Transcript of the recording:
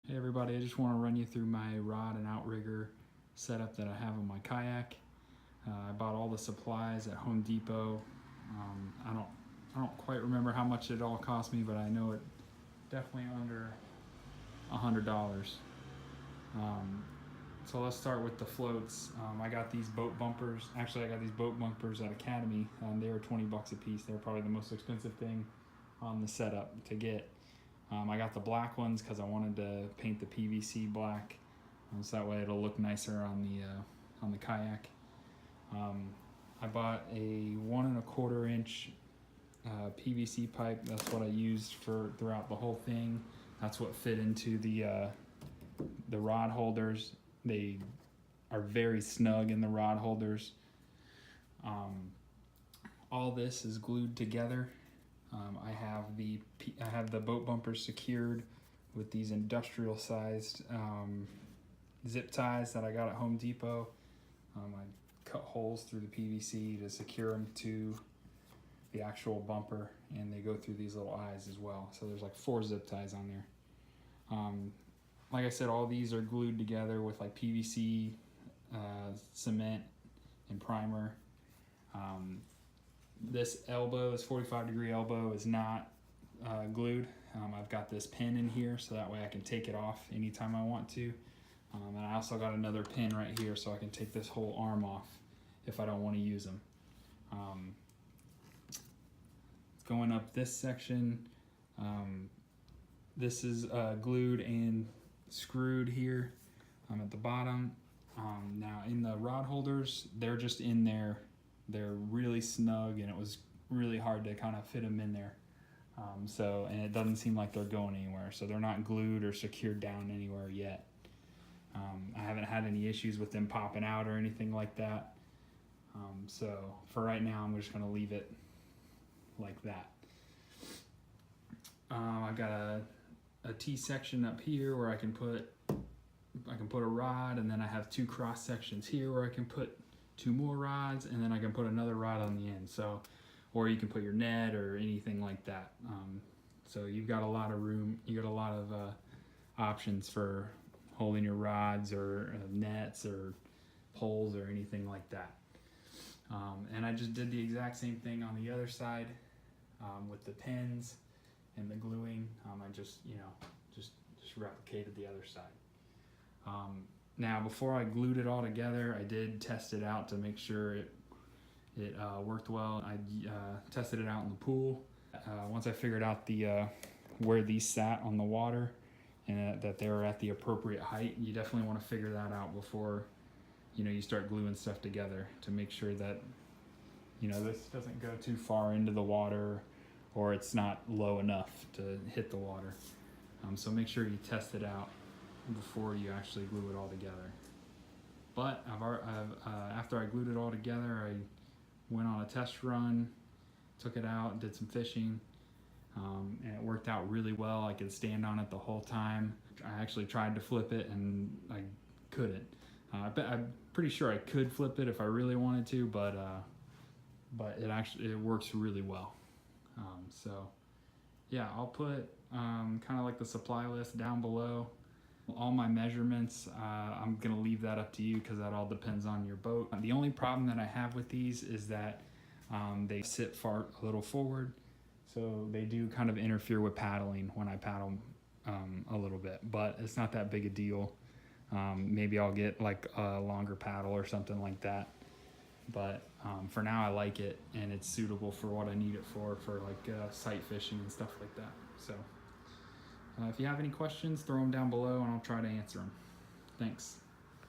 Hey everybody, I just want to run you through my rod and outrigger setup that I have on my kayak. I bought all the supplies at Home Depot. I don't quite remember how much it all cost me, but I know it definitely under $100. So let's start with the floats. I got these boat bumpers. Actually, I got these boat bumpers at Academy. They were 20 bucks a piece. They're probably the most expensive thing on the setup to get. I got the black ones because I wanted to paint the PVC black, so that way it'll look nicer on the kayak. I bought a 1¼ inch PVC pipe. That's what I used for throughout the whole thing. That's what fit into the rod holders. They are very snug in the rod holders. All this is glued together. I have the boat bumpers secured with these industrial sized zip ties that I got at Home Depot. I cut holes through the PVC to secure them to the actual bumper, and they go through these little eyes as well. So there's like 4 zip ties on there. Like I said, all these are glued together with like PVC, cement, and primer. This 45-degree elbow is not glued. I've got this pin in here so that way I can take it off anytime I want to. And I also got another pin right here so I can take this whole arm off if I don't want to use them. Going up this section, this is glued and screwed here at the bottom. Now in the rod holders, they're just in there. They're really snug, and it was really hard to kind of fit them in there. And it doesn't seem like they're going anywhere. So they're not glued or secured down anywhere yet. I haven't had any issues with them popping out or anything like that. So for right now, I'm just gonna leave it like that. I've got a T section up here where I can put a rod, and then I have 2 cross sections here where I can put 2 more rods, and then I can put another rod on the end. So, or you can put your net or anything like that. So you've got a lot of room. You got a lot of options for holding your rods or nets or poles or anything like that. And I just did the exact same thing on the other side with the pins and the gluing. I just replicated the other side. Now, before I glued it all together, I did test it out to make sure it worked well. I tested it out in the pool. Once I figured out where these sat on the water and that they were at the appropriate height, you definitely want to figure that out before you start gluing stuff together to make sure that this doesn't go too far into the water or it's not low enough to hit the water. So make sure you test it out before you actually glue it all together. But after I glued it all together, I went on a test run, took it out, did some fishing, and it worked out really well. I could stand on it the whole time. I actually tried to flip it and I couldn't. I'm pretty sure I could flip it if I really wanted to, but it works really well. So yeah, I'll put kind of like the supply list down below. All my measurements, I'm gonna leave that up to you because that all depends on your boat. The only problem that I have with these is that they sit a little forward, so they do kind of interfere with paddling when I paddle a little bit, but it's not that big a deal. Maybe I'll get like a longer paddle or something like that, but for now I like it, and it's suitable for what I need it for like sight fishing and stuff like that. So if you have any questions, throw them down below and I'll try to answer them. Thanks.